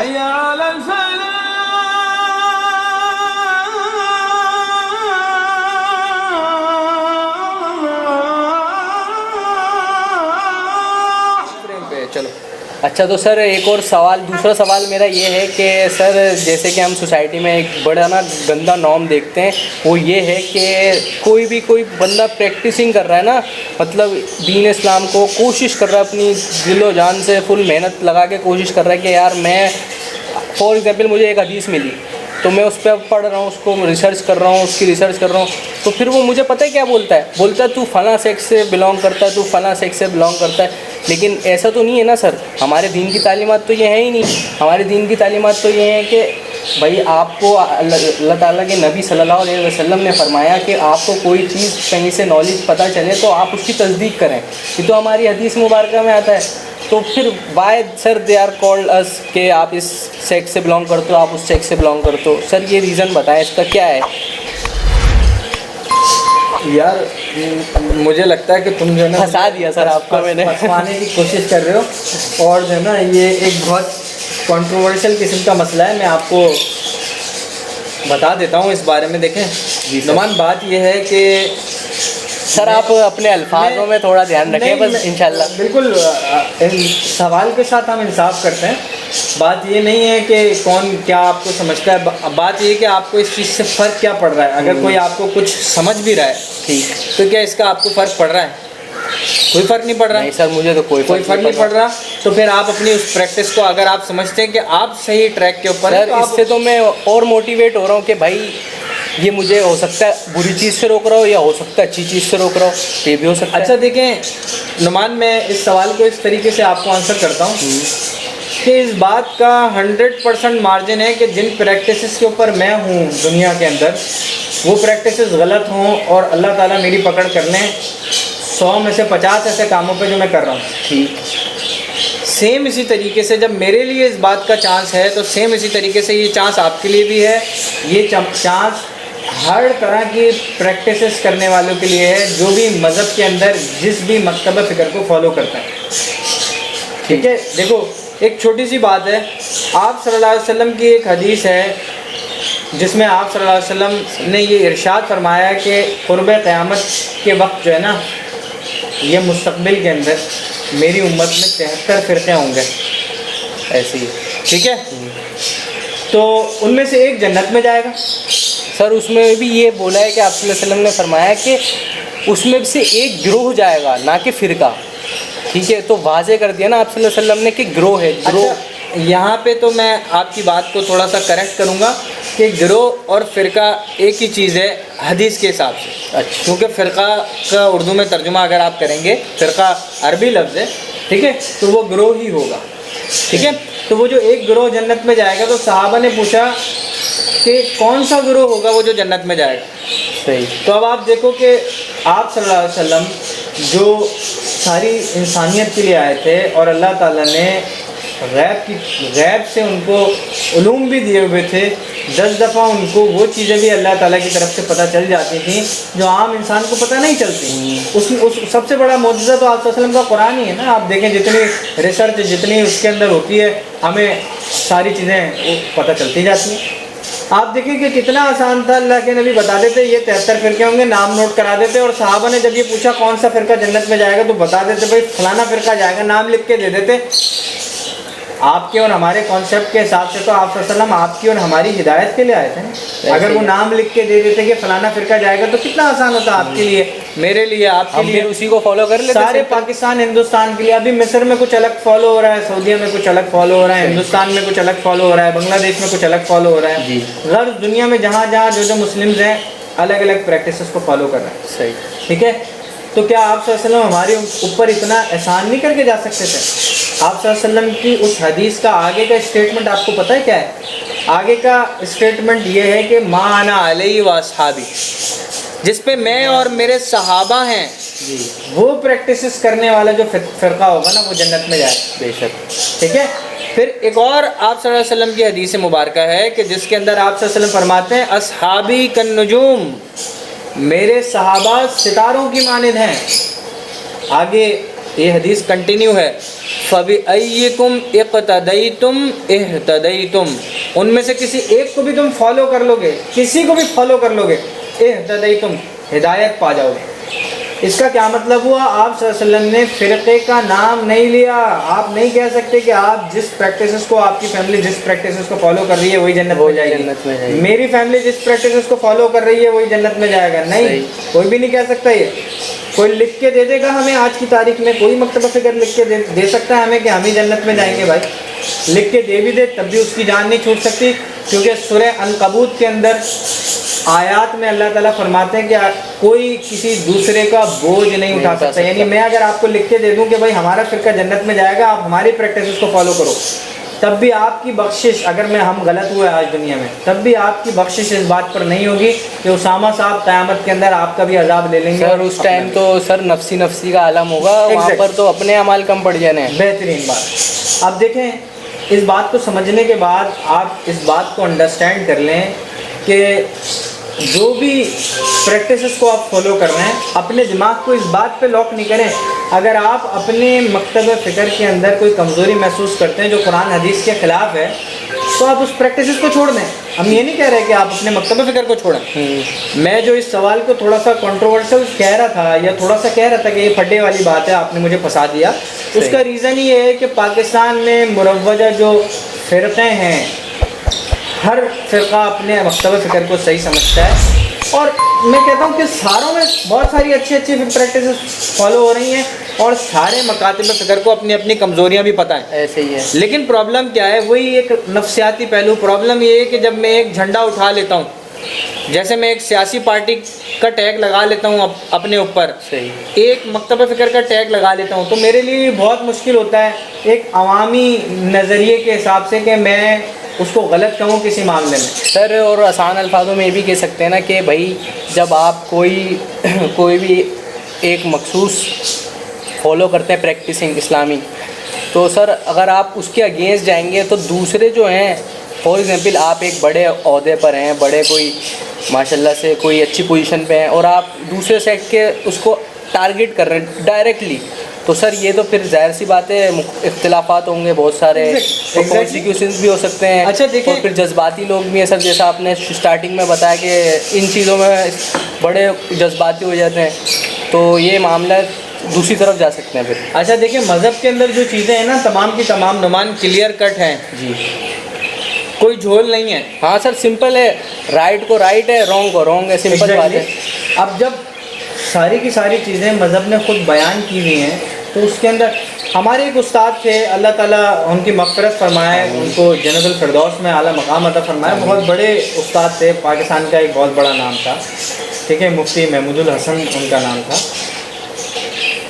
حي على الفلاح. چلو اچھا، تو سر ایک اور سوال، دوسرا سوال میرا یہ ہے کہ سر جیسے کہ ہم سوسائٹی میں ایک بڑا نا گندا نارم دیکھتے ہیں، وہ یہ ہے کہ کوئی بندہ پریکٹسنگ کر رہا ہے نا، مطلب دین اسلام کو کوشش کر رہا ہے، اپنی دل و جان سے فل محنت لگا کے کوشش کر رہا ہے کہ یار میں فار ایگزامپل مجھے ایک حدیث ملی تو میں اس پہ پڑھ رہا ہوں، اس کو ریسرچ کر رہا ہوں، اس کی ریسرچ کر رہا ہوں، تو پھر وہ مجھے پتہ ہے کیا بولتا ہے تو فلاں سیکس سے بلانگ کرتا ہے، تو فلاں سیکس سے بلانگ کرتا ہے. لیکن ایسا تو نہیں ہے نا سر، ہمارے دین کی تعلیمات تو یہ ہیں ہی نہیں. ہمارے دین کی تعلیمات تو یہ ہیں کہ بھائی آپ کو اللہ تعالیٰ کے نبی صلی اللہ علیہ وسلم نے فرمایا کہ آپ کو کوئی چیز کہیں سے نالج پتہ چلے تو آپ اس کی تصدیق کریں، یہ تو ہماری حدیث مبارکہ میں آتا ہے. تو پھر why sir they are called اس کہ آپ اس سیکس سے بلانگ کرتے ہو، آپ اس سیکس سے بلانگ کرتے ہو. سر یہ ریزن بتائیں اس کا کیا ہے؟ یار مجھے لگتا ہے کہ تم جو ہے نا پھنسا دیا سر آپ کو میں نے، پھنسانے کی کوشش کر رہے ہو، اور جو ہے نا یہ ایک بہت کنٹروورشل قسم کا مسئلہ ہے. میں آپ کو بتا دیتا ہوں اس بارے میں. دیکھیں نعمان، بات یہ ہے کہ سر آپ اپنے الفاظوں میں تھوڑا دھیان رکھیں بس انشاءاللہ. بالکل سوال کے ساتھ ہم انصاف کرتے ہیں. بات یہ نہیں ہے کہ کون کیا آپ کو سمجھتا ہے، بات یہ ہے کہ آپ کو اس چیز سے فرق کیا پڑ رہا ہے. اگر کوئی آپ کو کچھ سمجھ بھی رہا ہے ٹھیک، تو کیا اس کا آپ کو فرق پڑ رہا ہے؟ کوئی فرق نہیں پڑ رہا. نہیں سر مجھے تو کوئی فرق نہیں پڑ رہا. تو پھر آپ اپنی اس پریکٹس کو، اگر آپ سمجھتے ہیں کہ آپ صحیح ٹریک کے اوپر ہیں، سر اس سے تو میں اور موٹیویٹ ہو رہا ہوں کہ بھائی یہ مجھے ہو سکتا ہے بری چیز سے روک رہا ہو، یا ہو سکتا ہے اچھی چیز سے روک رہا ہو، یہ بھی ہو سکتا ہے. اچھا دیکھیں نعمان، میں اس سوال کو اس طریقے سے آپ کو آنسر کرتا ہوں کہ اس بات کا 100% مارجن ہے کہ جن پریکٹسز کے اوپر میں ہوں دنیا کے اندر، وہ پریکٹسز غلط ہوں اور اللہ تعالیٰ میری پکڑ کر لیں 100 میں سے 50 ایسے کاموں پہ جو میں کر رہا ہوں. ٹھیک، سیم اسی طریقے سے جب میرے لیے اس بات کا چانس ہے تو سیم اسی طریقے سے یہ چانس آپ کے لیے بھی ہے. یہ چانس ہر طرح کی پریکٹسز کرنے والوں کے لیے ہے جو بھی مذہب کے اندر جس بھی مکتبہ فکر کو فالو کرتا ہے. ٹھیک ہے، دیکھو ایک چھوٹی سی بات ہے. آپ صلی اللہ علیہ وسلم کی ایک حدیث ہے جس میں آپ صلی اللہ علیہ وسلم نے یہ ارشاد فرمایا کہ قرب قیامت کے وقت جو ہے نا، یہ مستقبل کے اندر میری امت میں 73 فرقے ہوں گے ایسے ہی. ٹھیک ہے، تو ان میں سے ایک جنت میں جائے گا. سر اس میں بھی یہ بولا ہے کہ آپ صلی اللہ علیہ وسلم نے فرمایا کہ اس میں سے ایک گروہ جائے گا، نہ کہ فرقہ. ٹھیک ہے، تو واضح کر دیا نا آپ صلی اللہ علیہ وسلم نے کہ گروہ ہے. گروہ یہاں پہ تو میں آپ کی بات کو تھوڑا سا کریکٹ کروں گا کہ گروہ اور فرقہ ایک ہی چیز ہے حدیث کے حساب سے. اچھا، کیونکہ فرقہ کا اردو میں ترجمہ اگر آپ کریں گے، فرقہ عربی لفظ ہے، ٹھیک ہے، تو وہ گروہ ہی ہوگا. ٹھیک ہے، تو وہ جو ایک گروہ جنت میں جائے گا، تو صحابہ نے پوچھا کہ کون سا گروہ ہوگا وہ جو جنت میں جائے گا. صحیح. تو اب آپ دیکھو کہ آپ صلی اللہ علیہ وسلم جو ساری انسانیت کے لیے آئے تھے، اور اللہ تعالیٰ نے غیب سے ان کو علوم بھی دیے ہوئے تھے. 10 دفعہ ان کو وہ چیزیں بھی اللہ تعالیٰ کی طرف سے پتہ چل جاتی تھیں جو عام انسان کو پتہ نہیں چلتی. اس سب سے بڑا معجزہ تو آپ صلی اللہ علیہ وسلم کا قرآن ہی ہے نا. آپ دیکھیں جتنی ریسرچ جتنی اس کے اندر ہوتی ہے، ہمیں ساری چیزیں پتہ چلتی جاتی ہیں. آپ دیکھیں کہ کتنا آسان تھا. اللہ کے نبی بتا دیتے یہ 73 فرقے ہوں گے، نام نوٹ کرا دیتے، اور صحابہ نے جب یہ پوچھا کون سا فرقہ جنت میں جائے گا تو بتا دیتے بھائی فلانا فرقہ جائے گا، نام لکھ کے دے دیتے. آپ کے اور ہمارے کانسیپٹ کے حساب سے تو آپ صلی اللہ علیہ وسلم آپ کی اور ہماری ہدایت کے لیے آئے تھے نا. اگر وہ نام لکھ کے دے دیتے کہ فلانا فرقہ جائے گا تو کتنا آسان ہوتا آپ کے لیے، میرے لیے، آپ کے لیے. اسی کو فالو کر لیتے سارے پاکستان ہندوستان کے لیے. ابھی مصر میں کچھ الگ فالو ہو رہا ہے، سعودیہ میں کچھ الگ فالو ہو رہا ہے، ہندوستان میں کچھ الگ فالو ہو رہا ہے، بنگلہ دیش میں کچھ الگ فالو ہو رہا ہے. غرض دنیا میں جہاں جہاں جو مسلمز ہیں الگ الگ پریکٹسز کو فالو کر رہے ہیں. صحیح. ٹھیک ہے، تو کیا آپ صلی اللہ علیہ وسلم ہمارے اوپر اتنا احسان نہیں کر کے جا سکتے تھے؟ آپ صلی اللہ علیہ وسلم کی اس حدیث کا آگے کا اسٹیٹمنٹ آپ کو پتہ ہے کیا ہے؟ آگے کا اسٹیٹمنٹ یہ ہے کہ ما انا علیہ و اصحابی، جس پہ میں اور میرے صحابہ ہیں، وہ پریکٹسز کرنے والا جو فرقہ ہوگا نا وہ جنت میں جائے. بے شک. ٹھیک ہے. پھر ایک اور آپ صلی اللہ علیہ وسلم کی حدیث مبارکہ ہے کہ جس کے اندر آپ صلی اللہ علیہ وسلم فرماتے ہیں اصحابی کالنجوم، میرے صحابہ ستاروں کی مانند ہیں. آگے یہ حدیث کنٹینیو ہے، فَبِأَيِّكُمْ اقتدیتم اہتدیتم، ان میں سے کسی ایک کو بھی تم فالو کر لو گے، کسی کو بھی فالو کر لو گے، اہتدیتم، ہدایت پا جاؤ گے۔ اس کا کیا مطلب ہوا؟ آپ صلی اللہ علیہ وسلم نے فرقے کا نام نہیں لیا۔ آپ نہیں کہہ سکتے کہ آپ جس پریکٹسز کو، آپ کی فیملی جس پریکٹسز کو فالو کر رہی ہے وہی جنت میں جائے گی، میری فیملی جس پریکٹسز کو فالو کر رہی ہے وہی جنت میں جائے گا، نہیں، کوئی بھی نہیں کہہ سکتا۔ یہ کوئی لکھ کے دے دے گا ہمیں آج کی تاریخ میں، کوئی مکتبہ فکر لکھ کے دے سکتا ہے ہمیں کہ ہم ہی جنت میں جائیں گے؟ بھائی لکھ کے دے بھی دے تب بھی اس کی جان نہیں چھوٹ سکتی، کیونکہ سورہ عنکبوت کے اندر آیات میں اللہ تعالیٰ فرماتے ہیں کہ کوئی کسی دوسرے کا بوجھ نہیں اٹھا سکتا۔ یعنی میں اگر آپ کو لکھ کے دے دوں کہ بھائی ہمارا فرقہ جنت میں جائے گا، آپ ہماری پریکٹسز کو فالو کرو، تب بھی آپ کی بخشش، اگر ہم غلط ہوئے آج دنیا میں، تب بھی آپ کی بخشش اس بات پر نہیں ہوگی کہ اسامہ صاحب قیامت کے اندر آپ کا بھی عذاب لے لیں گے۔ سر اس ٹائم تو سر نفسی نفسی کا عالم ہوگا، وہاں پر تو اپنے اعمال کم پڑ جانے ہیں۔ بہترین بات، اب دیکھیں اس بات کو سمجھنے کے بعد آپ اس بات کو انڈرسٹینڈ کر لیں کہ جو بھی پریکٹسز کو آپ فالو کر رہے ہیں، اپنے دماغ کو اس بات پہ لاک نہیں کریں۔ اگر آپ اپنے مکتبہ فکر کے اندر کوئی کمزوری محسوس کرتے ہیں جو قرآن حدیث کے خلاف ہے، تو آپ اس پریکٹسز کو چھوڑ دیں۔ ہم یہ نہیں کہہ رہے کہ آپ اپنے مکتبہ فکر کو چھوڑیں۔ میں جو اس سوال کو تھوڑا سا کنٹروورشل کہہ رہا تھا، یا تھوڑا سا کہہ رہا تھا کہ یہ پھڈے والی بات ہے، آپ نے مجھے پھنسا دیا، اس کا ریزن یہ ہے کہ پاکستان میں مروجہ جو فرقے ہیں، ہر فرقہ اپنے مکتبہ فکر کو صحیح سمجھتا ہے، اور میں کہتا ہوں کہ ساروں میں بہت ساری اچھی اچھی پریکٹسز فالو ہو رہی ہیں، اور سارے مکاتب فکر کو اپنی اپنی کمزوریاں بھی پتہ ہیں۔ ایسے ہی ہے، لیکن پرابلم کیا ہے؟ وہی ایک نفسیاتی پہلو۔ پرابلم یہ ہے کہ جب میں ایک جھنڈا اٹھا لیتا ہوں، جیسے میں ایک سیاسی پارٹی کا ٹیگ لگا لیتا ہوں اپنے اوپر، ایک مکتبہ فکر کا ٹیگ لگا لیتا ہوں، تو میرے لیے بہت مشکل ہوتا ہے ایک عوامی نظریے کے حساب سے کہ میں اس کو غلط کہوں کسی معاملے میں۔ سر اور آسان الفاظوں میں یہ بھی کہہ سکتے ہیں نا کہ بھائی جب آپ کوئی بھی ایک مخصوص فالو کرتے ہیں پریکٹسنگ اسلامی، تو سر اگر آپ اس کے اگینسٹ جائیں گے تو دوسرے جو ہیں، فار ایگزامپل آپ ایک بڑے عہدے پر ہیں، بڑے کوئی ماشاء اللہ سے کوئی اچھی پوزیشن پہ ہیں، اور آپ دوسرے سیکٹ کے اس کو ٹارگٹ کر رہے ہیں ڈائریکٹلی، تو سر یہ تو پھر ظاہر سی بات ہے اختلافات ہوں گے بہت سارے، پروسیکیوشنز بھی ہو سکتے ہیں، اچھا دیکھیں، اور پھر جذباتی لوگ بھی ہیں سر، جیسا آپ نے اسٹارٹنگ میں بتایا کہ ان چیزوں میں بڑے جذباتی ہو جاتے ہیں، تو یہ معاملہ دوسری طرف جا سکتے ہیں پھر۔ اچھا دیکھیں، مذہب کے اندر جو چیزیں ہیں نا، تمام کی تمام نمان کلیئر کٹ ہیں، جی، کوئی جھول نہیں ہے۔ ہاں سر، سمپل ہے، رائٹ کو رائٹ ہے، رونگ کو رونگ ہے، سمپل بات ہے۔ اب جب ساری کی ساری چیزیں مذہب نے خود بیان کی ہوئی ہیں، تو اس کے اندر ہمارے ایک استاد تھے، اللہ تعالیٰ ان کی مغفرت فرمائے، ان کو جنت الفردوس میں اعلیٰ مقام عطا فرمائے، بہت بڑے استاد تھے، پاکستان کا ایک بہت بڑا نام تھا، ٹھیک ہے، مفتی محمود الحسن ان کا نام تھا،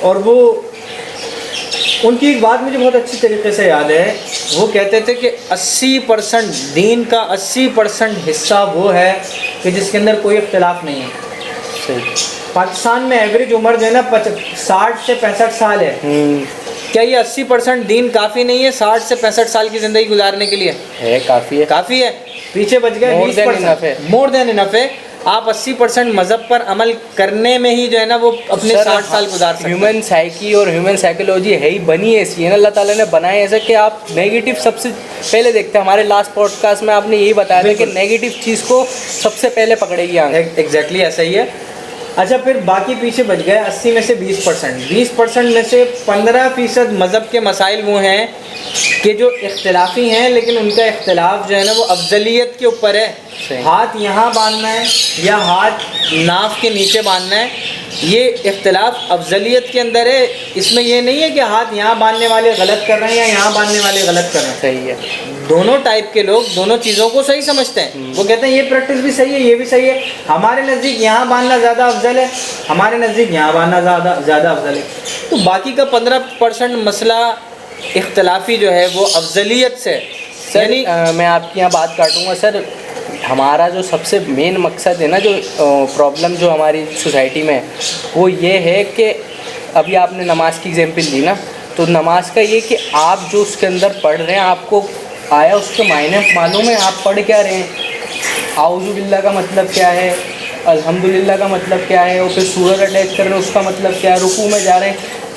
اور وہ ان کی ایک بات مجھے بہت اچھی طریقے سے یاد ہے، وہ کہتے تھے کہ 80% دین کا 80% حصہ وہ ہے کہ جس کے اندر کوئی اختلاف نہیں ہے۔ پاکستان میں ایوریج عمر جو ہے نا 60 سے 65 سال ہے، کیا یہ 80% دین کافی نہیں ہے 60 سے 65 سال کی زندگی گزارنے کے لیے؟ ہے، کافی ہے، کافی ہے، پیچھے بچ گئے 20%، مور دین انف ہے۔ آپ 80% مذہب پر عمل کرنے میں ہی جو ہے نا وہ اپنے 60 سال گزار سکتے ہیں۔ ہیومن سائیکی اور ہیومن سائیکولوجی ہے ہی بنی ایسی ہے نا، اللہ تعالیٰ نے بنائے ایسا کہ آپ نیگیٹو سب سے پہلے دیکھتے ہیں۔ ہمارے لاسٹ پوڈ کاسٹ میں آپ نے یہی بتایا تھا کہ نیگیٹو چیز کو سب سے پہلے پکڑے گی آنکھ۔ ایگزیکٹلی ایسا ہی ہے۔ اچھا پھر باقی پیچھے بچ گئے 80 میں سے 20% میں سے 15% مذہب کے مسائل وہ ہیں کہ جو اختلافی ہیں، لیکن ان کا اختلاف جو ہے نا وہ افضلیت کے اوپر ہے۔ ہاتھ یہاں باندھنا ہے یا ہاتھ ناف کے نیچے باندھنا ہے، یہ اختلاف افضلیت کے اندر ہے، اس میں یہ نہیں ہے کہ ہاتھ یہاں باندھنے والے غلط کر رہے ہیں یا یہاں باندھنے والے غلط کر رہے ہیں۔ صحیح ہے، دونوں ٹائپ کے لوگ دونوں چیزوں کو صحیح سمجھتے ہیں، وہ کہتے ہیں یہ پریکٹس بھی صحیح ہے، یہ بھی صحیح ہے، ہمارے نزدیک یہاں باندھنا زیادہ افضل ہے، ہمارے نزدیک یہاں باندھنا زیادہ افضل ہے۔ تو باقی کا 15% مسئلہ اختلافی جو ہے وہ افضلیت سے، یعنی میں آپ کی یہاں بات کاٹوں گا سر، ہمارا جو سب سے مین مقصد ہے نا، جو پرابلم جو ہماری سوسائٹی میں وہ یہ ہے کہ ابھی آپ نے نماز کی ایگزامپل دی نا، تو نماز کا یہ کہ آپ جو اس کے اندر پڑھ رہے ہیں آپ کو آیا اس کے معنی معلوم ہے، آپ پڑھ کیا رہے ہیں، اعوذ باللہ کا مطلب کیا ہے، الحمدللہ کا مطلب کیا ہے، اور پھر سورہ اٹیچ کر رہے ہیں اس کا مطلب کیا ہے، رکوع میں جا رہے ہیں،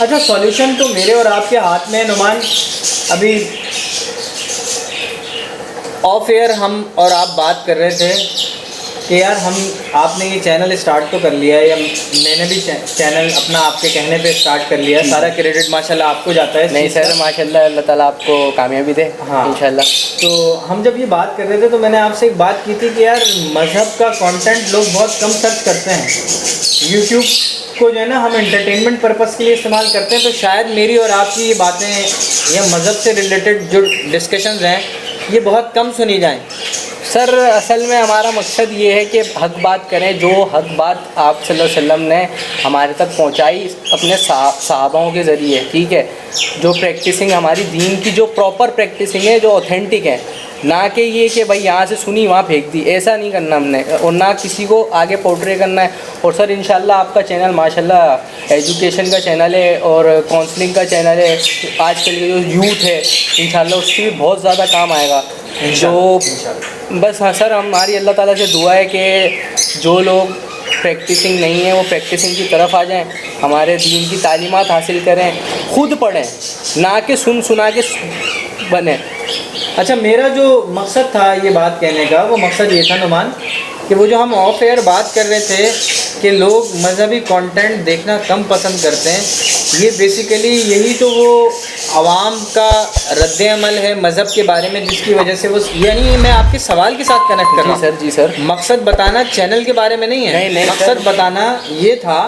اچھا سولوشن تو میرے اور آپ کے ہاتھ میں ہے نعمان. ابھی آف ایئر ہم اور آپ بات کر رہے تھے کہ یار آپ نے یہ چینل اسٹارٹ تو کر لیا ہے, یا میں نے بھی چینل اپنا آپ کے کہنے پہ اسٹارٹ کر لیا, سارا کریڈٹ ماشاءاللہ آپ کو جاتا ہے. نہیں سر, ماشاءاللہ, اللہ تعالیٰ آپ کو کامیابی دے. ہاں انشاءاللہ. تو ہم جب یہ بات کر رہے تھے تو میں نے آپ سے ایک بات کی تھی کہ یار مذہب کا کانٹینٹ لوگ بہت کم سرچ کرتے ہیں. یوٹیوب کو جو ہے نا ہم انٹرٹینمنٹ پرپس کے لیے استعمال کرتے ہیں, تو شاید میری اور آپ کی یہ باتیں یا مذہب سے ریلیٹڈ جو ڈسکشنز ہیں یہ بہت کم سنی جائیں. سر اصل میں ہمارا مقصد یہ ہے کہ حق بات کریں, جو حق بات آپ صلی اللہ علیہ وسلم نے ہمارے تک پہنچائی اپنے صحاباؤں کے ذریعے, ٹھیک ہے, جو پریکٹسنگ ہماری دین کی جو پراپر پریکٹسنگ ہے, جو اوتھینٹک ہے, نہ کہ یہ کہ بھائی یہاں سے سنی وہاں پھینک دی, ایسا نہیں کرنا ہم نے, اور نہ کسی کو آگے پورٹرے کرنا ہے. اور سر انشاءاللہ آپ کا چینل ماشاءاللہ ایجوکیشن کا چینل ہے اور کاؤنسلنگ کا چینل ہے, آج کل کے جو یوتھ ہے انشاءاللہ اس کی بھی بہت زیادہ کام آئے گا. جو بس ہاں سر, ہماری اللہ تعالیٰ سے دعا ہے کہ جو لوگ پریکٹسنگ نہیں ہیں وہ پریکٹسنگ کی طرف آ جائیں, ہمارے دین کی تعلیمات حاصل کریں, خود پڑھیں, نہ کہ سنا کے بنیں. اچھا میرا جو مقصد تھا یہ بات کہنے کا, وہ مقصد یہ تھا نعمان کہ وہ جو ہم آف ایئر بات کر رہے تھے کہ لوگ مذہبی کانٹینٹ دیکھنا کم پسند کرتے ہیں, یہ بیسیکلی یہی تو وہ عوام کا رد عمل ہے مذہب کے بارے میں, جس کی وجہ سے وہ, یعنی میں آپ کے سوال کے ساتھ کنیکٹ کر رہا ہوں. جی سر. مقصد بتانا چینل کے بارے میں نہیں ہے, مقصد بتانا یہ تھا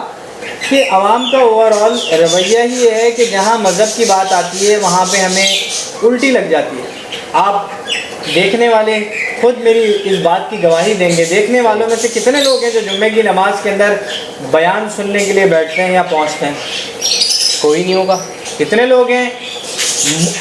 کہ عوام کا اوور آل رویہ ہی یہ ہے کہ جہاں مذہب کی بات آتی ہے وہاں پہ ہمیں الٹی لگ جاتی ہے. آپ دیکھنے والے خود میری اس بات کی گواہی دیں گے, دیکھنے والوں میں سے کتنے لوگ ہیں جو جمعے کی نماز کے اندر بیان سننے کے لیے بیٹھتے ہیں یا پہنچتے ہیں؟ کوئی نہیں ہوگا. کتنے لوگ ہیں؟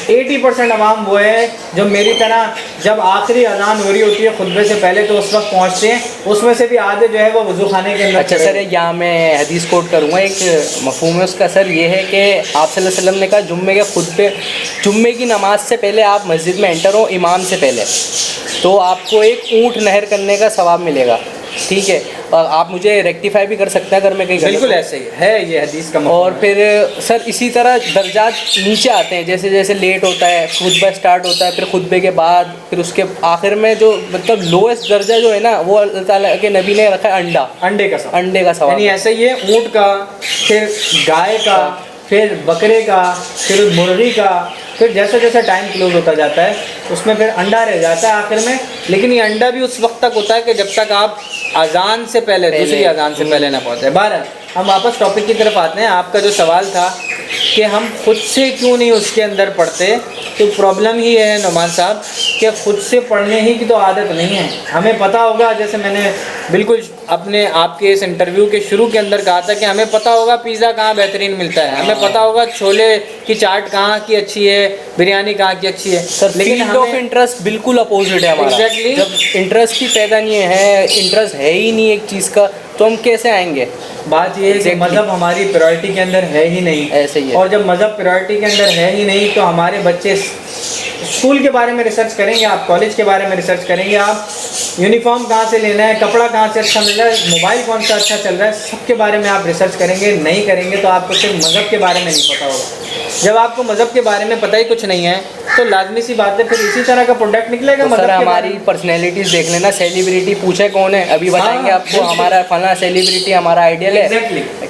80% عوام وہ ہے جو میری طرح جب آخری اذان ہو رہی ہوتی ہے خطبے سے پہلے تو اس وقت پہنچتے ہیں, اس میں سے بھی آدھے جو ہے وہ وضو خانے کے اندر. اچھا سر, یہاں میں حدیث کوٹ کروں گا, ایک مفہوم ہے اس کا سر, یہ ہے کہ آپ صلی اللہ علیہ وسلم نے کہا جمعے کے خطبے, جمعے کی نماز سے پہلے آپ مسجد میں انٹر ہو امام سے پہلے, تو آپ کو ایک اونٹ نہر کرنے کا ثواب ملے گا, ٹھیک ہے. اور آپ مجھے ریکٹیفائی بھی کر سکتے ہیں اگر میں کہیں. بالکل ایسے ہی ہے یہ حدیث کا. اور پھر سر اسی طرح درجات نیچے آتے ہیں, جیسے جیسے لیٹ ہوتا ہے خطبہ اسٹارٹ ہوتا ہے, پھر خطبے کے بعد پھر اس کے آخر میں جو مطلب لوئسٹ درجہ جو ہے نا وہ اللہ تعالیٰ کے نبی نے رکھا ہے انڈے کا ثواب. یعنی ایسے ہی ہے اونٹ کا, پھر گائے کا, پھر بکرے کا, پھر مرغی کا, پھر جیسا جیسا ٹائم کلوز ہوتا جاتا ہے اس میں پھر انڈا رہ جاتا ہے آخر میں. لیکن یہ انڈا بھی اس وقت تک ہوتا ہے کہ جب تک آپ اذان سے پہلے دوسری اذان سے پہلے نہ پہنچے. بہرحال ہم واپس ٹاپک کی طرف آتے ہیں. آپ کا جو سوال تھا کہ ہم خود سے کیوں نہیں اس کے اندر پڑھتے, تو پرابلم ہی ہے نعمان صاحب کہ خود سے پڑھنے ہی کی تو عادت نہیں ہے. ہمیں پتہ ہوگا, جیسے میں نے بالکل اپنے آپ کے اس انٹرویو کے شروع کے اندر کہا تھا کہ ہمیں پتہ ہوگا پیزا کہاں بہترین ملتا ہے, ہمیں پتہ ہوگا چھولے کی چاٹ کہاں کی اچھی ہے, بریانی کہاں کی اچھی ہے. لیکن فیلڈ آف انٹرسٹ بالکل اپوزٹ ہے ہمارا. جب انٹرسٹ ہی پیدا نہیں ہے, انٹرسٹ ہے ہی نہیں ایک چیز کا, تو ہم کیسے آئیں گے؟ بات یہ ہے کہ مذہب ہماری پرائرٹی کے اندر ہے ہی نہیں. ایسے ہی ہے. اور جب مذہب پرائرٹی کے اندر ہے ہی نہیں تو ہمارے بچے اسکول کے بارے میں ریسرچ کریں گے, آپ کالج کے بارے میں ریسرچ کریں گے, آپ یونیفارم کہاں سے لینا ہے, کپڑا کہاں سے اچھا مل رہا ہے, موبائل کون سا اچھا چل رہا ہے, سب کے بارے میں آپ ریسرچ کریں گے. نہیں کریں گے تو آپ کو صرف مذہب کے بارے میں نہیں پتہ ہوگا. جب آپ کو مذہب کے بارے میں پتہ ہی کچھ نہیں ہے تو لازمی سی بات ہے پھر اسی طرح کا پروڈکٹ نکلے گا. سر ہماری پرسنالٹیز دیکھ لینا, سیلیبریٹی پوچھے کون ہے, ابھی بتائیں گے آپ کو ہمارا فلاں سیلیبریٹی ہمارا آئیڈیل ہے.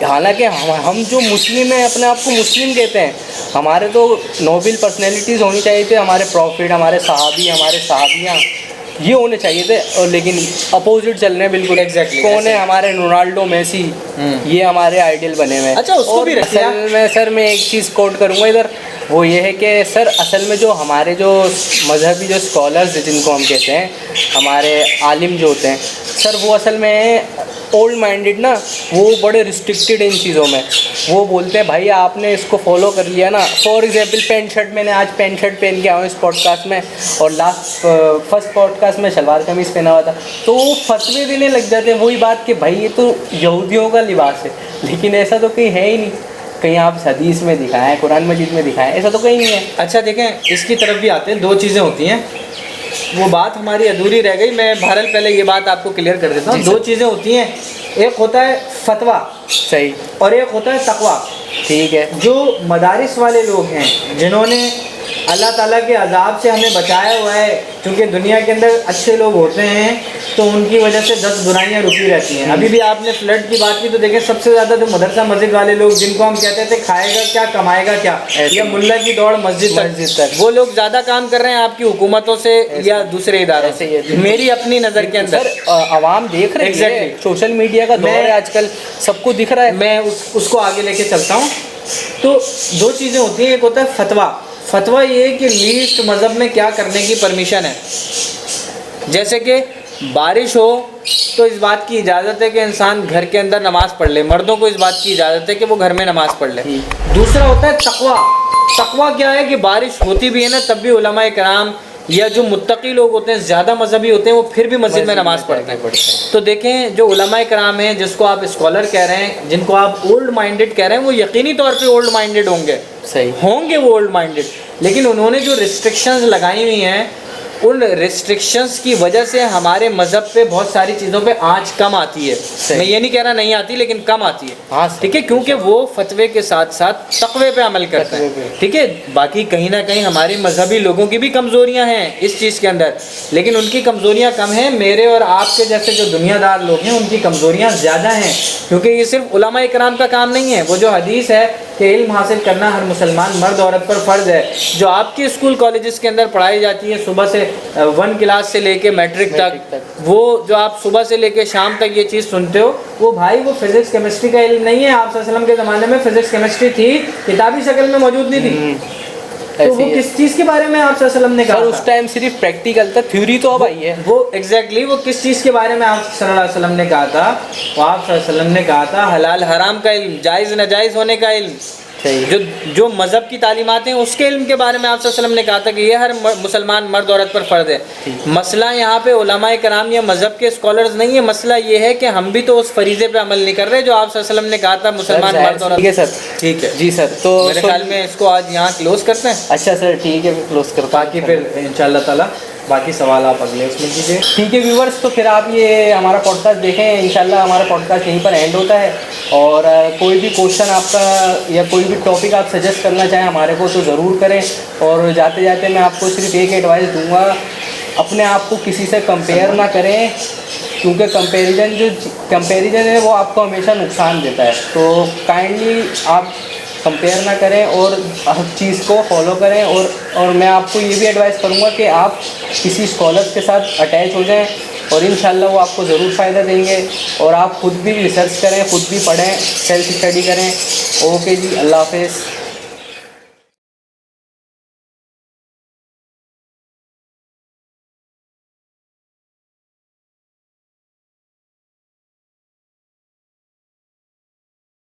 حالانکہ ہم جو مسلم ہیں اپنے آپ کو مسلم کہتے ہیں, ہمارے تو نوبل پرسنالٹیز ہونی چاہیے تھے, ہمارے پروفٹ, ہمارے صحابی, ہمارے صحابیاں, یہ ہونے چاہیے تھے. اور لیکن اپوزٹ چل رہے ہیں بالکل. کون ہے ہمارے رونالڈو, میسی, یہ ہمارے آئیڈیل بنے ہوئے ہیں. اچھا اس کو بھی رکھیے. سر میں ایک چیز کوٹ کروں گا ادھر, وہ یہ ہے کہ سر اصل میں جو ہمارے جو مذہبی جو اسکالرز جن کو ہم کہتے ہیں, ہمارے عالم جو ہوتے ہیں سر, وہ اصل میں اولڈ مائنڈیڈ نا, وہ بڑے ریسٹرکٹیڈ ان چیزوں میں. وہ بولتے ہیں بھائی آپ نے اس کو فالو کر لیا نا, فار ایگزامپل پینٹ شرٹ, میں نے آج پینٹ شرٹ پہن کے آیا ہوں اس پوڈ کاسٹ میں, اور فرسٹ پوڈ کاسٹ میں شلوار قمیض پہنا ہوا تھا, تو وہ فتوے دینے لگ جاتے ہیں. وہی بات کہ بھائی یہ تو یہودیوں کا لباس ہے, لیکن ایسا تو کہیں ہے ہی نہیں. کہیں آپ حدیث میں دکھائیں, قرآن مجید میں دکھائیں, ایسا تو کہیں نہیں ہے. اچھا دیکھیں اس کی طرف بھی آتے ہیں. دو چیزیں ہوتی ہیں, وہ بات ہماری ادھوری رہ گئی, میں بہرحال پہلے یہ بات آپ کو کلیئر کر دیتا ہوں. دو چیزیں ہوتی ہیں, ایک ہوتا ہے فتویٰ, صحیح, اور ایک ہوتا ہے تقویٰ. ٹھیک ہے. جو مدارس والے لوگ ہیں جنہوں نے اللہ تعالیٰ کے عذاب سے ہمیں بچایا ہوا ہے، کیونکہ دنیا کے اندر اچھے لوگ ہوتے ہیں تو ان کی وجہ سے 10 برائیاں رکی رہتی ہیں. ابھی بھی آپ نے فلڈ کی بات کی تو دیکھیں سب سے زیادہ جو مدرسہ مسجد والے لوگ جن کو ہم کہتے تھے کھائے گا کیا کمائے گا کیا، یا ملا کی دوڑ مسجد تک، وہ لوگ زیادہ کام کر رہے ہیں آپ کی حکومتوں سے یا دوسرے اداروں سے، میری اپنی نظر کے اندر. عوام دیکھ رہے ہیں، سوشل میڈیا کا دور ہے آج کل، سب کو دکھ رہا ہے. میں اس کو آگے لے کے چلتا ہوں. تو 2 چیزیں ہوتی ہیں، ایک ہوتا ہے فتویٰ. فتویٰ یہ ہے کہ لیسٹ مذہب میں کیا کرنے کی پرمیشن ہے. جیسے کہ بارش ہو تو اس بات کی اجازت ہے کہ انسان گھر کے اندر نماز پڑھ لے، مردوں کو اس بات کی اجازت ہے کہ وہ گھر میں نماز پڑھ لے. دوسرا ہوتا ہے تقویٰ. تقویٰ کیا ہے کہ بارش ہوتی بھی ہے نا تب بھی علماء کرام یا جو متقی لوگ ہوتے ہیں زیادہ مذہبی ہوتے ہیں وہ پھر بھی مسجد میں نماز پڑھتے ہیں. تو دیکھیں جو علماء کرام ہیں جس کو آپ اسکالر کہہ رہے ہیں، جن کو آپ اولڈ مائنڈڈ کہہ رہے ہیں، وہ یقینی طور پہ اولڈ مائنڈڈ ہوں گے. صحیح ہوں گے وہ اولڈ مائنڈڈ، لیکن انہوں نے جو ریسٹرکشنز لگائی ہوئی ہیں ان ریسٹرکشنز کی وجہ سے ہمارے مذہب پہ بہت ساری چیزوں پہ آنچ کم آتی ہے. میں یہ نہیں کہہ رہا نہیں آتی، لیکن کم آتی ہے. ٹھیک ہے، کیونکہ وہ فتوے کے ساتھ ساتھ تقوی پہ عمل کرتے ہیں. ٹھیک ہے، باقی کہیں نہ کہیں ہمارے مذہبی لوگوں کی بھی کمزوریاں ہیں اس چیز کے اندر، لیکن ان کی کمزوریاں کم ہیں. میرے اور آپ کے جیسے جو دنیا دار لوگ ہیں ان کی کمزوریاں زیادہ ہیں، کیونکہ یہ صرف علماء کرام کا کام نہیں ہے. وہ جو حدیث ہے کہ علم حاصل کرنا ہر مسلمان مرد عورت پر فرض ہے، جو آپ کے اسکول کالجز کے اندر پڑھائی جاتی ہے صبح سے 1 کلاس سے لے کے میٹرک تک، وہ جو آپ صبح سے لے کے شام تک یہ چیز سنتے ہو، وہ بھائی وہ فزکس کیمسٹری کا علم نہیں ہے. آپ صلی اللہ علیہ وسلم کے زمانے میں فزکس کیمسٹری تھی، کتابی شکل میں موجود نہیں تھی. تو وہ کس چیز کے بارے میں آپ صلی اللہ علیہ وسلم نے کہا؟ اس ٹائم صرف پریکٹیکل تھا، تھیوری تو اب آئی ہے. وہ ایگزیکٹلی وہ کس چیز کے بارے میں آپ صلی اللہ علیہ وسلم نے کہا تھا؟ وہ آپ صلی اللہ علیہ وسلم نے کہا تھا حلال حرام کا علم، جائز ناجائز ہونے کا علم. جو مذہب کی تعلیمات ہیں اس کے علم کے بارے میں آپ صلی اللہ علیہ وسلم نے کہا تھا کہ یہ ہر مسلمان مرد عورت پر فرض ہے. مسئلہ یہاں پہ علماء کرام یا مذہب کے اسکالرز نہیں ہے، مسئلہ یہ ہے کہ ہم بھی تو اس فریضے پہ عمل نہیں کر رہے جو آپ صلی اللہ علیہ وسلم نے کہا تھا مسلمان مرد عورت. ٹھیک ہے سر. ٹھیک ہے جی سر. تو میرے خیال میں اس کو آج یہاں کلوز کرتے ہیں. اچھا سر ٹھیک ہے، کلوز کرتا ہوں. باقی پھر انشاءاللہ تعالیٰ باقی سوال آپ اگلے اس میں کیجیے. ٹھیک ہے ویورس، تو پھر آپ یہ ہمارا پوڈ کاسٹ دیکھیں. انشاءاللہ ہمارا پوڈ کاسٹ یہیں پر اینڈ ہوتا ہے. اور کوئی بھی کوشچن آپ کا یا کوئی بھی ٹاپک آپ سجیسٹ کرنا چاہیں ہمارے کو تو ضرور کریں. اور جاتے جاتے میں آپ کو صرف ایک ایڈوائس دوں گا، اپنے آپ کو کسی سے کمپیئر نہ کریں، کیونکہ کمپیریزن ہے وہ آپ کو ہمیشہ نقصان دیتا ہے. تو کائنڈلی آپ کمپیئر نہ کریں اور ہر چیز کو فالو کریں. اور میں آپ کو یہ بھی ایڈوائس کروں گا کہ آپ کسی اسکالر کے ساتھ اٹیچ ہو جائیں اور انشاءاللہ وہ آپ کو ضرور فائدہ دیں گے. اور آپ خود بھی ریسرچ کریں، خود بھی پڑھیں، سیلف اسٹڈی کریں. اوکے جی، اللہ حافظ.